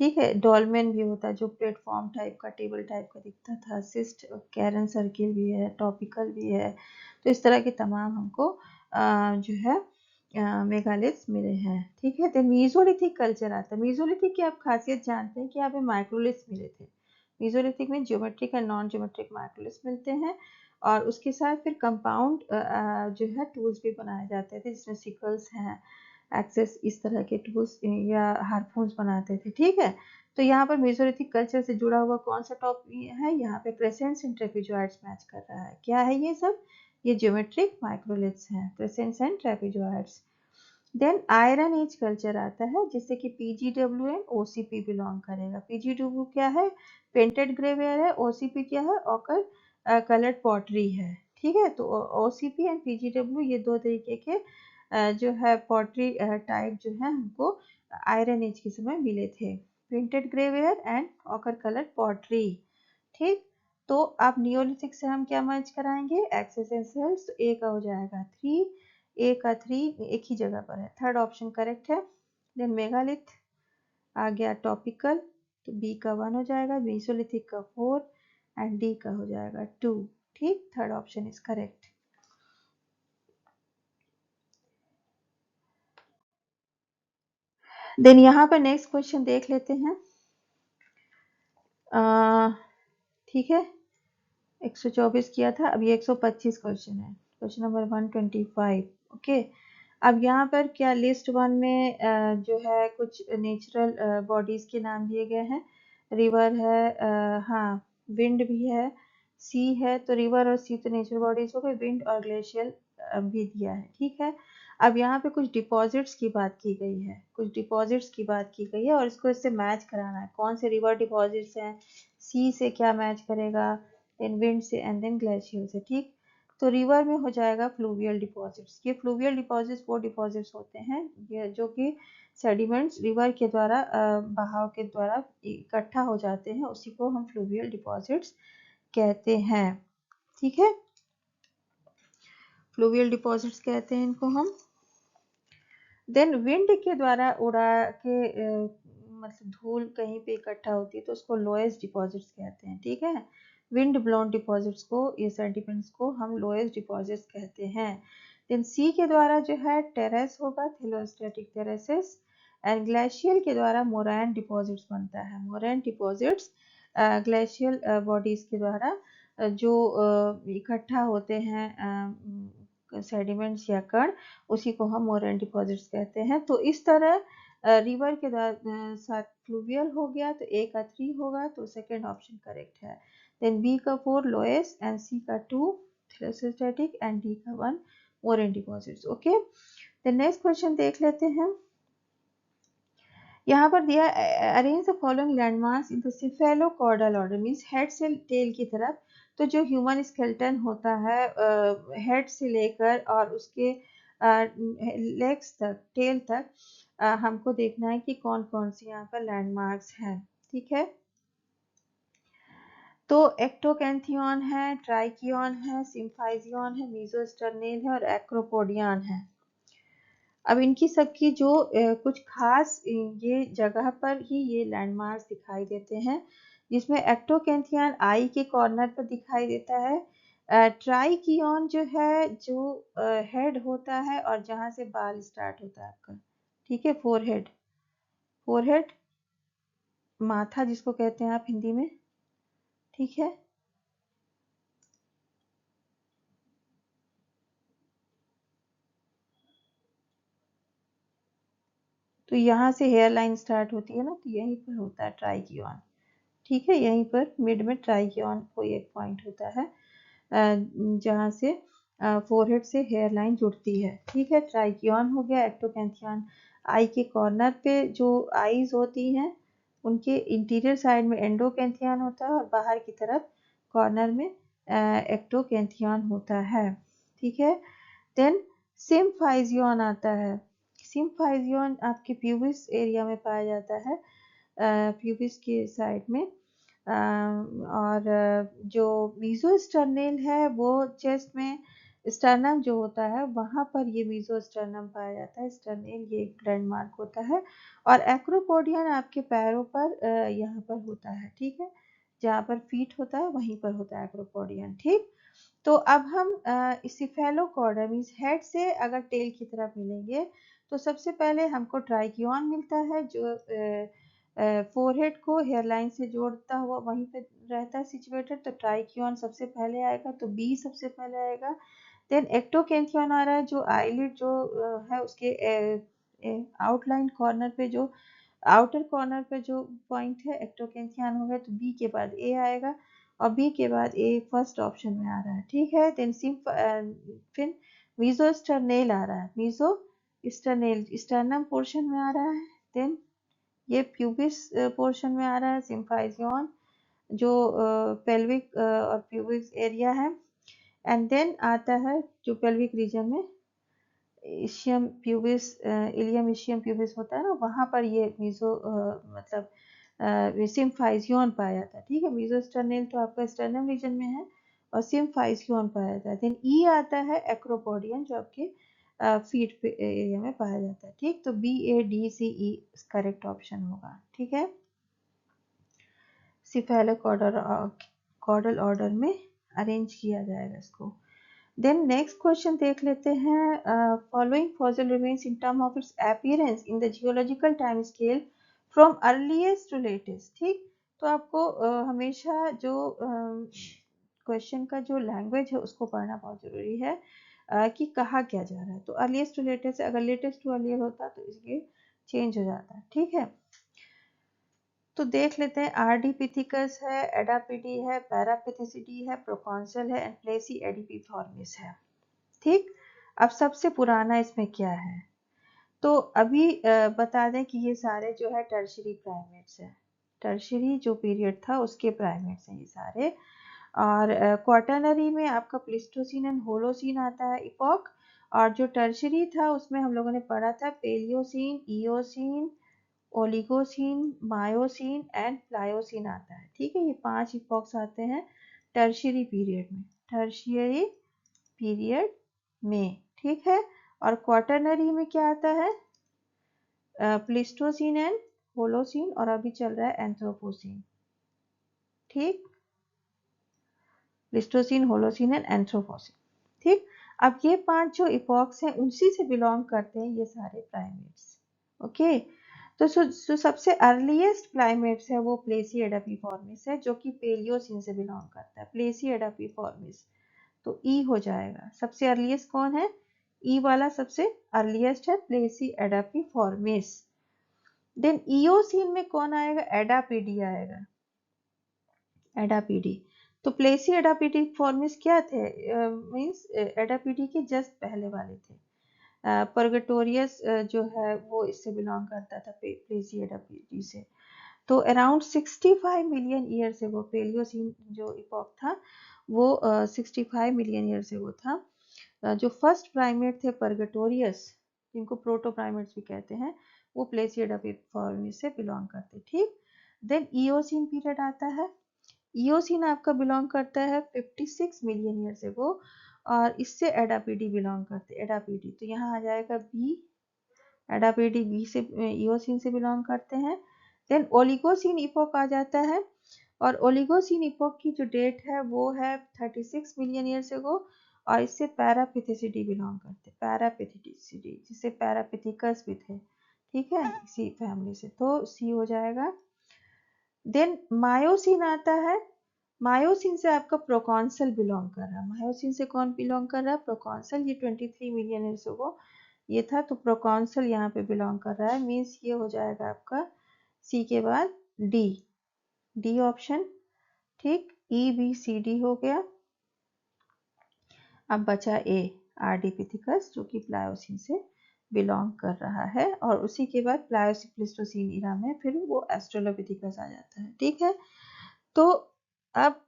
A: ठीक है, डोलमेन भी होता है जो प्लेटफॉर्म टाइप का, टेबल टाइप का दिखता था, सिस्ट, कैरन सर्किल भी है, टॉपिकल भी है। तो इस तरह के तमाम हमको जो है मेगालिथ्स मिले हैं। ठीक है, देन मीजोलिथिक कल्चर आता है। मीजोलिथिक की आप खासियत जानते हैं कि यहाँ पे माइक्रोलिथ्स मिले थे। मीजोलिथिक में geometric and non geometric microliths मिलते हैं, और उसके साथ फिर कंपाउंड जो है टूल्स भी बनाए जाते थे, जिसमें सिकल्स हैं, एक्सेस, इस तरह के टूल्स या हारपून्स बनाते थे। ठीक है, तो यहाँ पर मेसोलिथिक कल्चर से जुड़ा हुआ कौन सा टॉपिक है, यहाँ पे क्रेसेंट्स एंड ट्रेपीजॉइड्स मैच कर रहा है। क्या है ये सब, ये ज्योमेट्रिक माइक्रोलिथ्स हैं, crescents and trapezoids. Then iron age culture आता है, जिससे कि पीजीडब्ल्यू एंड ओसीपी बिलोंग करेगा। पीजीडब्ल्यू क्या है, पेंटेड ग्रेवेयर है, ओसीपी क्या है, ऑकर कलर्ड पॉटरी है। ठीक है, तो ओसीपी एंड पीजीडब्ल्यू ये दो तरीके के जो है पॉटरी टाइप जो है हमको आयरन एज के समय मिले थे। Printed grey ware and occur colour pottery. ठीक, तो अब नियोलिथिक से हम क्या मर्ज कराएंगे, एक्सेस एंड सेल्स। तो ए का हो जाएगा 3, ए का 3 एक ही जगह पर है, थर्ड ऑप्शन करेक्ट है। देन मेगालिथ आ गया टॉपिकल, तो बी का 1 हो जाएगा, मेसोलिथिक का 4 एंड डी का हो जाएगा 2। ठीक, third option is correct. Then यहाँ पर नेक्स्ट क्वेश्चन देख लेते हैं। ठीक है, 124 किया था, अब ये 125 क्वेश्चन है, क्वेश्चन नंबर 125। ओके, अब यहाँ पर क्या लिस्ट 1 में जो है कुछ नेचुरल बॉडीज के नाम दिए गए हैं। रिवर है, हाँ विंड भी है, सी है, तो रिवर और सी तो नेचुरल बॉडीज हो गए, विंड और ग्लेशियल भी दिया है। ठीक है, अब यहाँ पे कुछ डिपॉजिट्स की बात की गई है, कुछ डिपॉजिट्स की बात की गई है और इसको इससे मैच कराना है, कौन से रिवर डिपॉजिट्स हैं, सी से क्या मैच करेगा, देन विंड से एंड देन ग्लेशियर से। ठीक, तो रिवर में हो जाएगा फ्लूवियल डिपॉजिट्स। ये फ्लूवियल डिपॉजिट्स वो डिपॉजिट्स होते हैं ये जो कि सेडिमेंट्स रिवर के द्वारा बहाव के द्वारा इकट्ठा हो जाते हैं, उसी को हम फ्लूवियल डिपॉजिट्स कहते हैं। ठीक है, फ्लूवियल डिपॉजिट्स कहते हैं इनको हम। देन विंड के द्वारा उड़ा के मतलब धूल कहीं पे इकट्ठा होती है तो उसको लोएस्ट डिपॉजिट्स कहते हैं। ठीक है, विंड ब्लोन डिपॉजिट्स को, ये सेडिमेंट्स को हम लोएस्ट डिपॉजिट्स कहते हैं। देन सी के द्वारा जो है टेरेस होगा, थेलोस्टेटिक टेरेसेस, एंड ग्लेशियल के द्वारा मोरैन डिपॉजिट्स बनता है। मोरैन डिपॉजिट्स ग्लेशियल बॉडीज के द्वारा जो इकट्ठा होते हैं सेडिमेंट्स या कण, उसी को हम मोरैन डिपॉजिट्स कहते हैं। तो इस तरह रिवर के साथ फ्लूवियल हो गया, तो ए का 3 होगा, तो सेकेंड ऑप्शन करेक्ट है। देन बी का 4 लोएस्ट एंड सी का 2 थेलोस्टेटिक एंड डी का 1 moraine deposits. Okay, then next question देख लेते हैं। यहाँ पर दिया arrange the following landmarks in the cephalocaudal order, means head से टेल की तरफ। तो जो ह्यूमन स्केलेटन होता है हेड से लेकर और उसके लेग्स तक, टेल तक, हमको देखना है कि कौन कौन सी यहाँ पर लैंडमार्क्स हैं। ठीक है, तो एक्टोकैंथियन है, ट्राइकियन है, सिम्फाइजियन है, मीजोस्टर्नेल है और एक्रोपोडियन है। अब इनकी सबकी जो कुछ खास ये जगह पर ही ये लैंडमार्क्स दिखाई देते हैं, जिसमें एक्टोकैंथियन आई के कॉर्नर पर दिखाई देता है। ट्राइकियन जो है, जो हेड होता है और जहाँ से बाल स्टार्ट होता है आपका। ठीक है, फोरहेड, फोरहेड माथा जिसको कहते हैं आप हिंदी में। ठीक है, तो यहाँ से हेयर लाइन स्टार्ट होती है ना, तो यहीं पर होता है ट्राइकियन। ठीक है, यहीं पर मिड में ट्राइकियन कोई एक पॉइंट होता है जहाँ से फोरहेड से हेयर लाइन जुड़ती है। ठीक है, ट्राइकियन हो गया। एक्टोकैंथियन आई के कॉर्नर पे जो आईज होती हैं उनके इंटीरियर साइड में एंडोकैंथियन होता है और बाहर की तरफ कॉर्नर में एक्टोकैंथियन होता है। ठीक है, देन सिम्फाइजियन आता है। सिम्फाइजियन आपके प्यूबिस एरिया में पाया जाता है, प्यूबिस के साइड में। और जो मीजोस्टर्नल है वो चेस्ट में, स्टर्नम जो होता है वहाँ पर ये मीजोस्टर्नम पाया जाता है। स्टर्नल ये एक लैंडमार्क होता है। और एक्रोपोडियन आपके पैरों पर यहाँ पर होता है। ठीक है, जहाँ पर फीट होता है वहीं पर होता है एक्रोपोडियन। ठीक, तो अब हम सिफेलोकॉर्डा मीन्स हेड से अगर टेल की तरफ मिलेंगे तो सबसे पहले हमको ट्राइकियन मिलता है, जो फोरहेड को हेयरलाइन से जोड़ता हुआ वहीं पे रहता है सिचुएटेड, तो ट्राइकियन सबसे पहले आएगा, तो बी सबसे पहले आएगा। देन एक्टोकैंथियन आ रहा है, जो आईलिड जो है उसके आउटलाइन कॉर्नर पे, जो आउटर कॉर्नर पे जो पॉइंट है एक्टोकैंथियन हो गया, तो बी के बाद ए आएगा और बी के बाद ए फर्स्ट ऑप्शन में आ रहा है। ठीक है, देन फिर मीजोस्टर्नेल आ रहा है, मीजो स्टर्नेल स्टर्नम पोर्शन में आ रहा है। देन ये प्यूबिस पोर्शन में आ रहा है, सिम्फाइजियन जो पेल्विक और प्यूबिक एरिया है। एंड देन आता है जो पेल्विक रीजन में ischium pubis, ilium ischium pubis होता है ना, वहाँ पर ये मीजो मतलब सिम्फाइजियन पाया जाता है। ठीक है, मीजोस्टर्नल तो आपका स्टर्नम रीजन में है और सिम्फाइजियन पाया जाता है। देन ई आता है एक्रोपोडियन, जो आपके फीट पे एरिया में पाया जाता है। ठीक, तो BADCE करेक्ट ऑप्शन होगा। ठीक है, सिफेलोकॉर्डल ऑर्डर में अरेंज किया जाएगा इसको। देन नेक्स्ट क्वेश्चन देख लेते हैं। Following fossil remains in term of its appearance in the geological time scale from earliest to latest. ठीक, तो आपको हमेशा जो क्वेश्चन का जो लैंग्वेज है उसको पढ़ना बहुत जरूरी है कि कहा क्या जा रहा है। तो अर्लीस्ट टू लेटेस्ट, अगर लेटेस्ट टू अर्लियर होता तो इसके चेंज हो जाता। ठीक है, तो देख लेते हैं। आर्डिपिथिकस है, एडापिडी है, पैरापिथिसिडी है, प्रोकॉन्सल है एंड प्लेसी एडिपिफॉर्मिस है। ठीक, अब सबसे पुराना इसमें क्या है, तो अभी बता दें कि ये सारे जो है टर्शियरी प्राइमेट्स है। टर्शियरी जो पीरियड था उसके प्राइमेट्स हैं ये सारे। और क्वाटरनरी में आपका प्लिस्टोसिन एंड होलोसिन आता है इपॉक, और जो टर्शियरी था उसमें हम लोगों ने पढ़ा था Palaeocene, eosin, Oligocene, myosin and Pliocene आता है। ठीक है, ये 5 इपॉक्स आते हैं टर्शियरी पीरियड में, टर्शियरी पीरियड में। ठीक है, और क्वाटरनरी में क्या आता है, प्लिस्टोसिन एंड होलोसिन, और अभी चल रहा है एंथ्रोपोसिन। ठीक, प्लिस्टोसिन, होलोसिन एंड एंथ्रोपोसिन। ठीक, अब ये 5 जो इपॉक्स हैं उसी से बिलोंग करते हैं ये सारे प्राइमेट्स। ओके, तो जो सबसे अर्लीस्ट प्राइमेट्स है वो प्लेसी एडापिफॉर्मिस है, जो कि पेलियोसिन से बिलोंग करता है। प्लेसी एडापिफॉर्मिस, तो ई हो जाएगा। सबसे अर्लीस्ट कौन है, ई वाला सबसे अर्लीस्ट है, प्लेसी एडापिफॉर्मिस। देन इयोसिन में कौन आएगा, एडापीडी आएगा, एडापीडी। तो प्लेसी एडापिफॉर्मिस क्या थे, मींस एडापीडी के जस्ट पहले वाले थे। परगटोरियस जो है वो इससे बिलोंग करता था, प्लेसी एडापीडी से। तो अराउंड 65 मिलियन ईयर से वो पेलियोसिन जो इपॉक था वो 65 मिलियन ईयर से वो था। जो फर्स्ट प्राइमेट थे परगटोरियस, जिनको प्रोटो प्राइमेट्स भी कहते हैं, वो प्लेसी एडापिफॉर्मिस से बिलोंग करते। ठीक, देन इयोसिन पीरियड आता है। इयोसिन आपका बिलोंग करता है 56 मिलियन ईयर से वो, और इससे एडापीडी बिलोंग करते हैं। एडापीडी तो यहाँ आ जाएगा बी, एडापीडी बी से इयोसिन से बिलोंग करते हैं। देन ओलिगोसिन इपोक आ जाता है, और ओलिगोसिन इपोक की जो डेट है वो है 36 मिलियन ईयर से वो, और इससे पैरापिथिसिडी बिलोंग करते हैं। पैरापिथिसिडी, जिससे पैरापिथिकस भी थे। ठीक है, इसी फैमिली से, तो सी हो जाएगा। देन मायोसिन आता है। मायोसिन से आपका प्रोकॉन्सल बिलोंग कर रहा है। मायोसिन से कौन बिलोंग कर रहा है, प्रोकॉन्सल। ये 23 मिलियन ईयर से वो ये था, तो प्रोकॉन्सल यहाँ पे बिलोंग कर रहा है। मीन्स ये हो जाएगा आपका सी के बाद डी, डी ऑप्शन। ठीक, EBCD हो गया। अब बचा ए, आर्डिपिथिकस, जो कि प्लायोसिन से बिलोंग कर रहा है, और उसी के बाद प्लायोसिप्लिस्टोसिन इरा में फिर वो एस्ट्रोलोपिथिकस आ जाता है। ठीक है, तो अब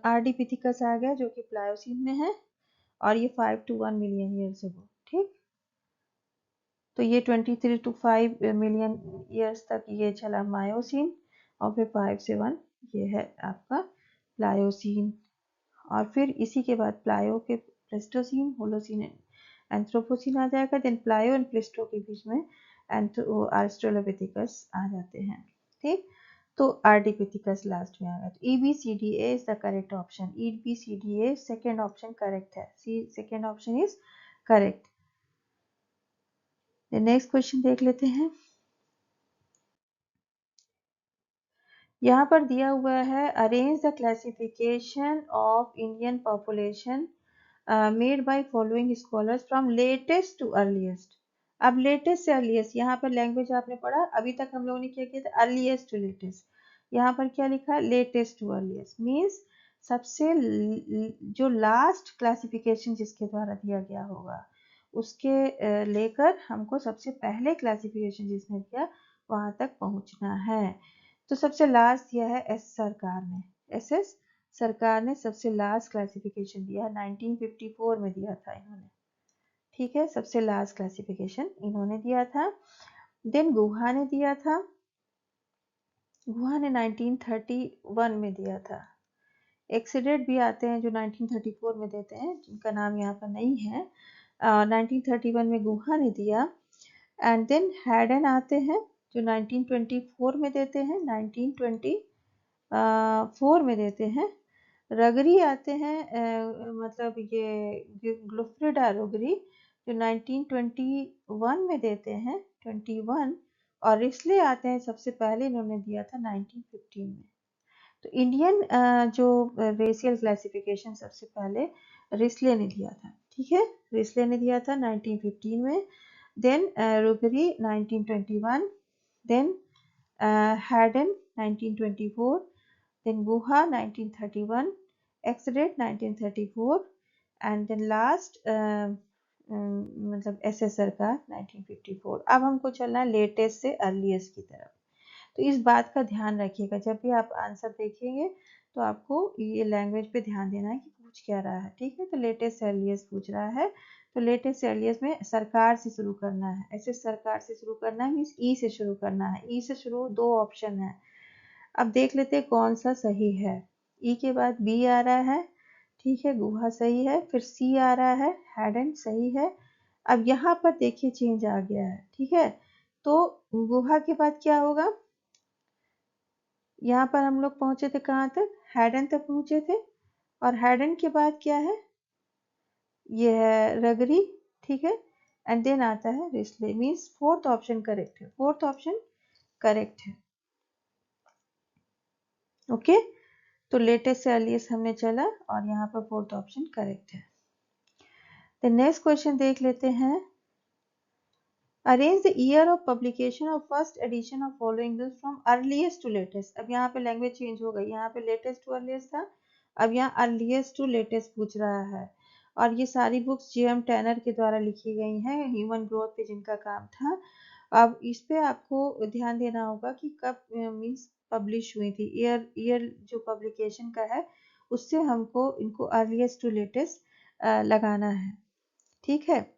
A: आर्डिपिथिकस आ गया जो कि प्लायोसिन में है, और ये 5 to 1 मिलियन ईयर से वो। ठीक, तो ये 23 to 5 मिलियन ईयर्स तक ये चला मायोसिन, और फिर 5 से 1 ये है आपका प्लायोसिन, और फिर इसी के बाद प्लायो के प्लेस्टोसिन, होलोसिन, एंथ्रोपोसिन आ जाएगा। देन प्लायो एंड प्लेस्टो के बीच में एस्ट्रोलोपिथिकस आ जाते हैं। ठीक, तो आर्डिपिथिकस लास्ट में आएगा। तो EBCDA is the correct option. EBCDA second option correct है। C second option is correct. Next question देख लेते हैं। यहाँ पर दिया हुआ है, arrange the classification of Indian population made by following scholars from latest to earliest. अब लेटेस्ट से अर्लीस्ट, यहाँ पर लैंग्वेज आपने पढ़ा, अभी तक हम लोगों ने क्या किया था, अर्लीस्ट टू लेटेस्ट। यहाँ पर क्या लिखा है, लेटेस्ट टू अर्लीस्ट, मीन्स सबसे जो लास्ट क्लासिफिकेशन जिसके द्वारा दिया गया होगा उसके लेकर हमको सबसे पहले क्लासिफिकेशन जिसने दिया वहां तक पहुंचना है। तो सबसे लास्ट दिया है एस सरकार ने, SS सरकार ने सबसे लास्ट क्लासिफिकेशन दिया है, 1954 में दिया था इन्होंने। ठीक है, सबसे लास्ट क्लासिफिकेशन इन्होंने दिया था। देन गुहा ने दिया था, गुहा ने 1931 में दिया था। एक्सीडेंट भी आते हैं जो 1934 में देते हैं, जिनका नाम यहाँ पर नहीं है। 1931 में गुहा ने दिया। एंड देन हैडन आते हैं जो 1924 में देते हैं, 1924 में देते हैं। रगरी आते हैं, मतलब ये ग्लुफ्रिडा रगरी जो 1921 में देते हैं, 21। और रिस्ले आते हैं, सबसे पहले इन्होंने दिया था 1915 में। तो इंडियन जो रेशियल क्लासिफिकेशन सबसे पहले रिस्ले ने दिया था, ठीक है, रिस्ले ने दिया था 1915 में। Then Ruggeri 1921, then Haddon 1924, then Guha 1931, Exedet 1934 and then last मतलब SS सरकार 1954। अब हमको चलना है लेटेस्ट से अर्लीस्ट की तरफ। तो इस बात का ध्यान रखिएगा, जब भी आप आंसर देखेंगे तो आपको ये लैंग्वेज पे ध्यान देना है कि पूछ क्या रहा है, ठीक है। तो लेटेस्ट से अर्लीस्ट पूछ रहा है, तो लेटेस्ट से अर्लीस्ट में सरकार से शुरू करना है, ऐसे सरकार से शुरू करना है, मीन्स ई से शुरू करना है। ई से शुरू 2 ऑप्शन है। अब देख लेते हैं कौन सा सही है। ई के बाद बी आ रहा है, ठीक है, गुहा सही है, फिर सी आ रहा है, हैडन सही है। अब यहाँ पर देखिए चेंज आ गया है, ठीक है। तो गुहा के बाद क्या होगा, यहाँ पर हम लोग पहुंचे थे कहाँ तक, हैडन तक पहुंचे थे। और हैडन के बाद क्या है, ये है रगरी, ठीक है। एंड देन आता है Risley, means fourth option correct है, फोर्थ ऑप्शन करेक्ट है। ओके, तो लेटेस्ट से अर्लीस्ट हमने चला और यहाँ पर फोर्थ ऑप्शन करेक्ट है। तो नेक्स्ट क्वेश्चन देख लेते हैं। Arrange the year of publication of first edition of following books from earliest to latest. अब यहाँ पे लैंग्वेज चेंज हो गई, यहाँ पे लेटेस्ट टू अर्लीस्ट था, अब यहाँ अर्लीस्ट टू लेटेस्ट पूछ रहा है। और ये सारी बुक्स जेएम टैनर के द्वारा लिखी गई हैं, ह्यूमन ग्रोथ पे जिनका काम था। अब इस पे आपको ध्यान देना होगा कि कब मीन्स पब्लिश हुई थी, ईयर जो पब्लिकेशन का है उससे हमको इनको अर्लीस्ट टू लेटेस्ट लगाना है, ठीक है।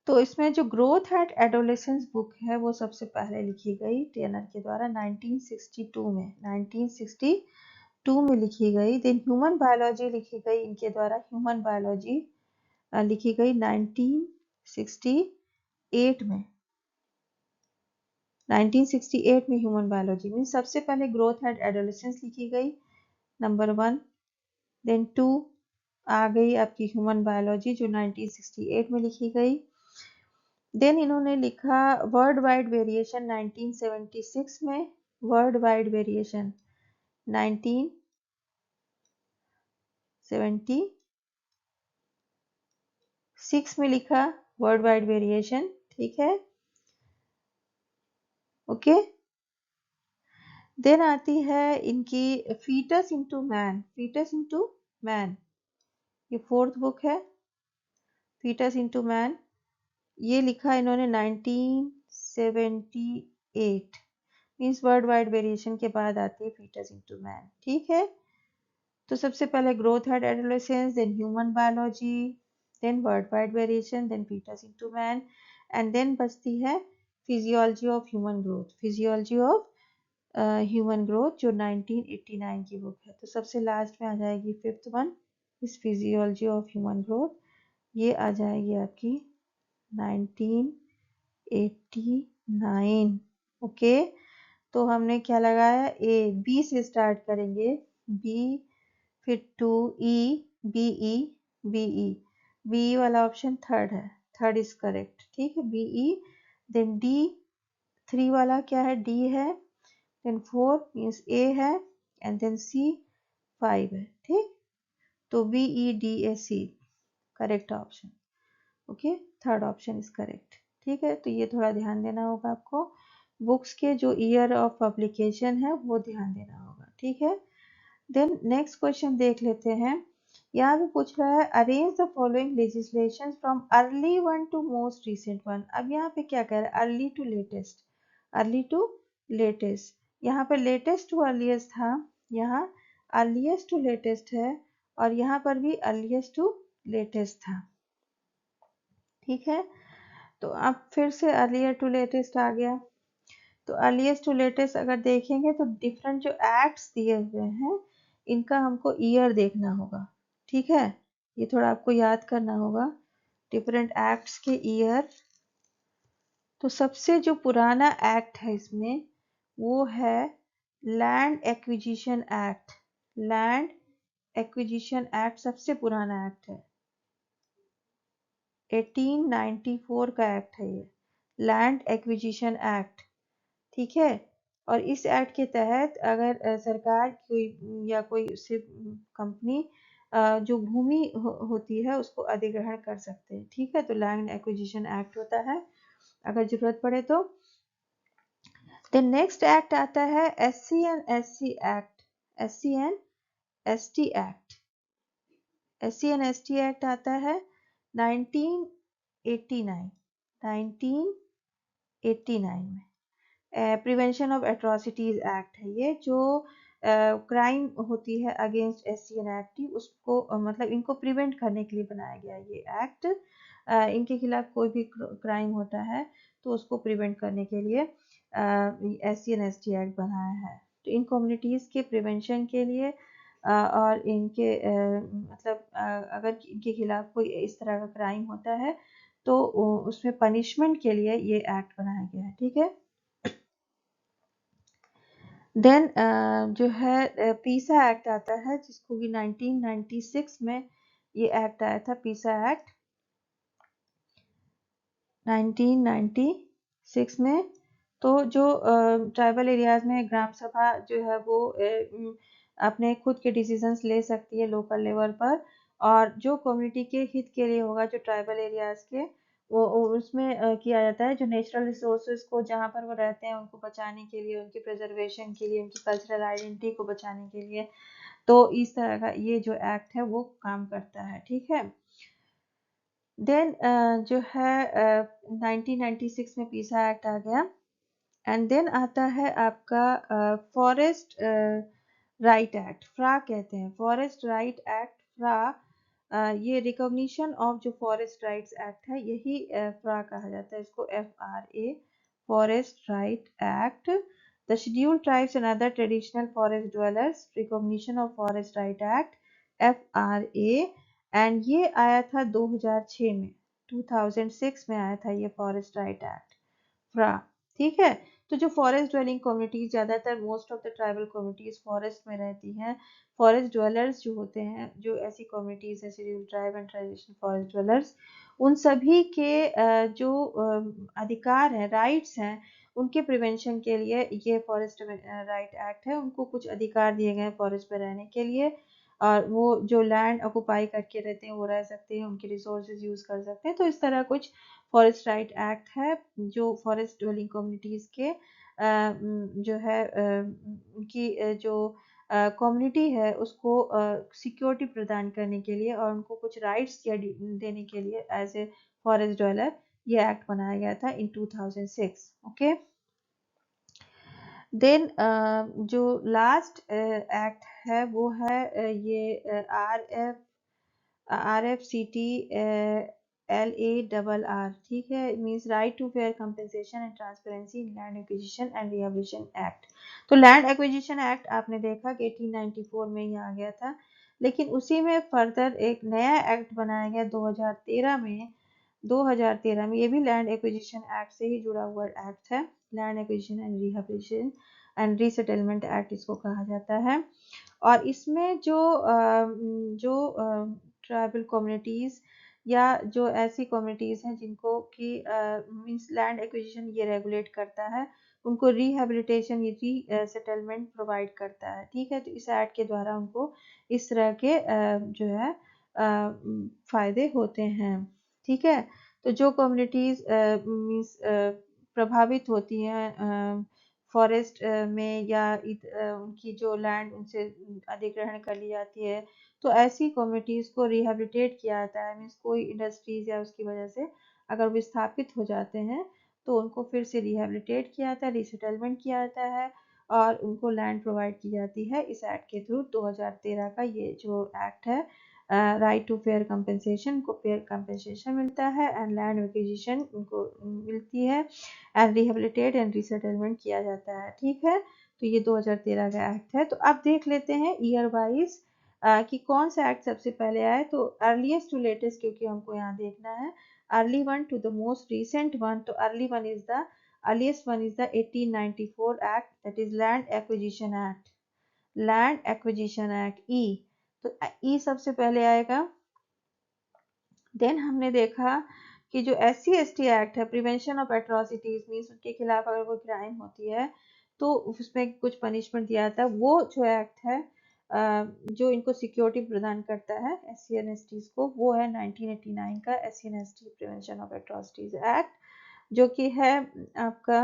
A: तो इसमें जो ग्रोथ एट एडोलेसेंस बुक है वो सबसे पहले लिखी गई टैनर के द्वारा 1962 में, 1962 में लिखी गई। देन ह्यूमन बायोलॉजी लिखी गई इनके द्वारा, ह्यूमन बायोलॉजी लिखी गई 1968 में, 1968 में ह्यूमन बायोलॉजी में सबसे पहले ग्रोथ एट एडोलेसेंस लिखी गई, नंबर 1। देन 2 आ गई आपकी ह्यूमन बायोलॉजी जो 1968 में लिखी गई। देन इन्होंने लिखा वर्ल्ड वाइड वेरिएशन 1976 में, वर्ल्ड वाइड वेरिएशन 1976 में लिखा वर्ल्ड वाइड वेरिएशन, ठीक है, ओके। देन आती है इनकी foetus into man, foetus into man, ये फोर्थ बुक है, फीटस इनटू मैन, ये लिखा इन्होंने 1978, मीन्स वर्ल्ड वाइड वेरिएशन के बाद आती है फीटस इनटू मैन, ठीक है। तो सबसे पहले growth at adolescence, then human biology, then world wide variation, then foetus into man, and then बचती है physiology of human growth, physiology of human growth जो 1989 की बुक है। तो सबसे लास्ट में आ जाएगी फिफ्थ वन, इस फिजियोलॉजी ऑफ ह्यूमन ग्रोथ, ये आ जाएगी आपकी 1989, ओके। तो हमने क्या लगाया, ए, बी से स्टार्ट करेंगे, बी, फिर 2E, BE, BE, BE वाला ऑप्शन थर्ड है, थर्ड इज करेक्ट, ठीक है, BE। देन D 3 वाला क्या है, D है, देन 4 मीन्स A है, एंड देन C 5 है, ठीक। तो BEDAC correct option, okay, third option is correct, ठीक है। तो ये थोड़ा ध्यान देना होगा आपको, बुक्स के जो ईयर ऑफ पब्लिकेशन है वो ध्यान देना होगा, ठीक है। देन नेक्स्ट क्वेश्चन देख लेते हैं। यहाँ भी पूछ रहा है arrange the following legislation from early one to most recent one. अब यहाँ पे क्या कह रहा है, early to latest, early to latest, यहाँ पे लेटेस्ट टू अर्लीस्ट था, यहाँ अर्लीस्ट टू लेटेस्ट है, और यहाँ पर भी अर्लीस्ट टू लेटेस्ट था, ठीक है। तो अब फिर से अर्लियर टू लेटेस्ट आ गया। तो अर्लीस्ट टू लेटेस्ट अगर देखेंगे तो डिफरेंट जो एक्ट्स दिए हुए हैं इनका हमको ईयर देखना होगा। ठीक है, ये थोड़ा आपको याद करना होगा डिफरेंट एक्ट्स के ईयर। तो सबसे जो पुराना एक्ट है इसमें वो है land acquisition act. Land acquisition act सबसे पुराना एक्ट है, 1894 का एक्ट है ये, लैंड एक्विजिशन एक्ट। ठीक है। और इस एक्ट के तहत अगर सरकार कोई या कोई सिर्फ कंपनी जो भूमि होती है उसको अधिग्रहण कर सकते हैं। ठीक है, तो लैंड एक्विजिशन एक्ट होता है अगर जरूरत पड़े तो। देन नेक्स्ट एक्ट आता है SC and SC act. SC and ST act. SC and ST act आता है 1989। 1989 में प्रिवेंशन ऑफ एट्रोसिटीज एक्ट है ये, जो क्राइम होती है अगेंस्ट SC एंड ST उसको मतलब इनको प्रिवेंट करने के लिए बनाया गया ये एक्ट। इनके खिलाफ कोई भी क्राइम होता है तो उसको प्रिवेंट करने के लिए SC एंड ST एक्ट बनाया है। तो इन कम्युनिटीज़ के प्रिवेंशन के लिए और इनके मतलब अगर इनके खिलाफ कोई इस तरह का क्राइम होता है तो उसमें पनिशमेंट के लिए ये एक्ट बनाया गया है। ठीक है। देन जो है पीसा एक्ट आता है जिसको कि 1996 में ये एक्ट आया था, पीसा एक्ट 1996 में। तो जो ट्राइबल एरियाज में ग्राम सभा जो है वो अपने खुद के डिसीजंस ले सकती है लोकल लेवल पर, और जो कम्युनिटी के हित के लिए होगा जो ट्राइबल एरियाज के वो उसमें किया जाता है। जो नेचुरल रिसोर्सेज को जहाँ पर वो रहते हैं उनको बचाने के लिए, उनकी प्रिजर्वेशन के लिए, उनकी कल्चरल आइडेंटिटी को बचाने के लिए, तो इस तरह का ये जो एक्ट है वो काम करता है। ठीक है। देन जो है 1996 में पीसा एक्ट आ गया। एंड देन आता है आपका फॉरेस्ट राइट एक्ट, फ्रा कहते हैं, फॉरेस्ट राइट एक्ट, फ्रा। ये रिकॉग्निशन ऑफ जो फॉरेस्ट राइट्स एक्ट है यही फ्रा कहा जाता है इसको, FRA, forest right act. The scheduled tribes and other traditional forest dwellers recognition of forest right act, FRA। And ये आया था 2006 में, 2006 में आया था ये फॉरेस्ट राइट एक्ट, फ्रा। ठीक है। तो जो फॉरेस्ट ड्वेलिंग कम्युनिटीज, ज़्यादातर most of the tribal communities forest में रहती हैं, फॉरेस्ट ड्वेलर्स जो होते हैं, जो ऐसी कम्युनिटीज है schedule tribe and traditional forest dwellers, उन सभी के जो अधिकार हैं, राइट्स हैं, उनके प्रिवेंशन के लिए ये फॉरेस्ट राइट एक्ट है। उनको कुछ अधिकार दिए गए हैं फॉरेस्ट में रहने के लिए, और वो जो लैंड ऑक्युपाई करके रहते हैं वो रह सकते हैं, उनके रिसोर्सेज यूज़ कर सकते हैं। तो इस तरह कुछ फॉरेस्ट राइट एक्ट है जो फॉरेस्ट ड्वेलिंग कम्युनिटीज़ के जो है उनकी जो कम्युनिटी है उसको सिक्योरिटी प्रदान करने के लिए और उनको कुछ राइट्स देने के लिए एज ए फॉरेस्ट ड्वेलर ये एक्ट बनाया गया था इन 2006। ओके। देन जो लास्ट एक्ट है वो है ये RFCT LARR। ठीक है, means right to fair compensation and transparency in land acquisition and rehabilitation act. तो लैंड एक्विजिशन एक्ट आपने देखा कि 1894 में ही आ गया था, लेकिन उसी में फर्दर एक नया एक्ट बनाया गया 2013 में। 2013 में ये भी लैंड एक्विजिशन एक्ट से ही जुड़ा हुआ एक्ट है, land acquisition and rehabilitation and resettlement act इसको कहा जाता है। और इसमें जो ट्राइबल कम्युनिटीज़ या जो ऐसी कम्युनिटीज़ हैं जिनको कि मीन्स लैंड एक्विजिशन ये रेगुलेट करता है, उनको रिहेबिलिटेशन ये री प्रोवाइड करता है। ठीक है, तो इस एक्ट के द्वारा उनको इस तरह के जो है फ़ायदे होते हैं। ठीक है, तो जो कम्युनिटीज़ मीन्स प्रभावित होती हैं फॉरेस्ट में या उनकी जो लैंड उनसे अधिग्रहण कर ली जाती है, तो ऐसी कम्युनिटीज़ को रिहेबिलिटेट किया जाता है। मीन्स कोई इंडस्ट्रीज़ या उसकी वजह से अगर विस्थापित हो जाते हैं तो उनको फिर से रिहेबिलिटेट किया जाता है, रिसेटलमेंट किया जाता है और उनको लैंड प्रोवाइड की जाती है इस एक्ट के थ्रू। 2013 का ये जो एक्ट है राइट टू फेयर कंपनसेशन, उनको फेयर कंपनसेशन मिलता है, एंड लैंड एक्विजिशन उनको मिलती है, एंड रिहेबिलिटेट एंड रीसेटलमेंट किया जाता है। ठीक है, तो ये 2013 का एक्ट है। तो अब देख लेते हैं ईयर वाइज कि कौन सा एक्ट सबसे पहले आया। तो अर्लीस्ट टू लेटेस्ट, क्योंकि हमको यहाँ देखना है, early one to the most recent one. तो early one is the earliest one is the 1894 act, that is land acquisition act, land acquisition act E. तो ई सबसे पहले आएगा। देन हमने देखा कि जो SC/ST एक्ट है, प्रिवेंशन ऑफ एट्रोसिटीज, मीन्स उनके खिलाफ अगर कोई क्राइम होती है तो उसमें कुछ पनिशमेंट दिया जाता है। वो जो एक्ट है जो इनको सिक्योरिटी प्रदान करता है SC/ST को, वो है 1989 का SC/ST prevention of atrocities act, जो कि है आपका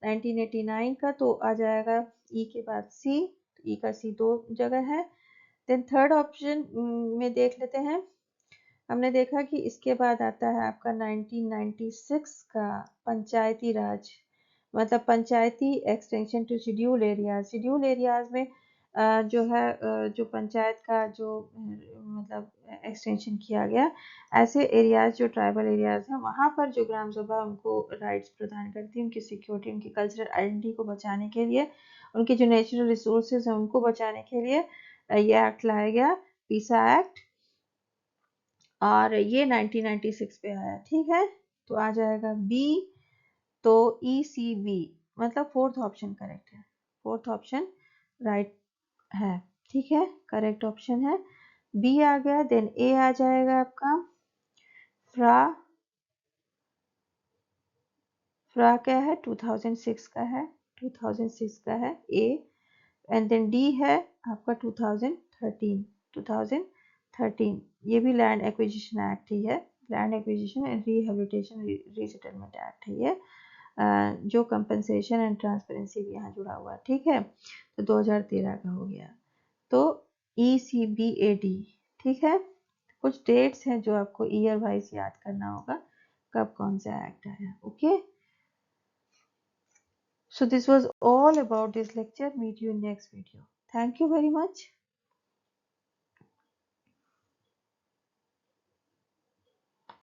A: 1989 का। तो आ जाएगा ई के बाद सी, ई का सी दो जगह है। देन थर्ड ऑप्शन में देख लेते हैं, हमने देखा कि इसके बाद आता है आपका 1996 का पंचायती राज, मतलब Panchayati extension to schedule areas. Schedule areas में जो है जो पंचायत का जो मतलब एक्सटेंशन किया गया, ऐसे एरियाज जो ट्राइबल एरियाज हैं वहाँ पर जो ग्राम सभा उनको राइट्स प्रदान करती है, उनकी सिक्योरिटी, उनकी कल्चरल आइडेंटिटी को बचाने के लिए, उनके जो नेचुरल रिसोर्सेज हैं उनको बचाने के लिए ये एक्ट लाया गया, पीसा एक्ट, और ये 1996 पे आया। ठीक है, तो आ जाएगा बी। तो ECB मतलब फोर्थ ऑप्शन करेक्ट है, फोर्थ ऑप्शन राइट है। ठीक है, करेक्ट ऑप्शन है, बी आ गया। देन ए आ जाएगा आपका फ्रा, फ्रा क्या है, 2006 का है, 2006 का है ए। एंड देन डी है आपका 2013, 2013, ये भी लैंड एक्विजिशन एक्ट ही है, land acquisition and rehabilitation resettlement act है ये, जो कंपनसेशन एंड ट्रांसपेरेंसी भी यहाँ जुड़ा हुआ है। ठीक है, तो 2013 का हो गया। तो ECBAD। ठीक है, कुछ डेट्स हैं जो आपको ईयर वाइज याद करना होगा, कब कौन सा एक्ट आया। Okay, so this was all about this lecture. Meet you in next video. Thank you very much.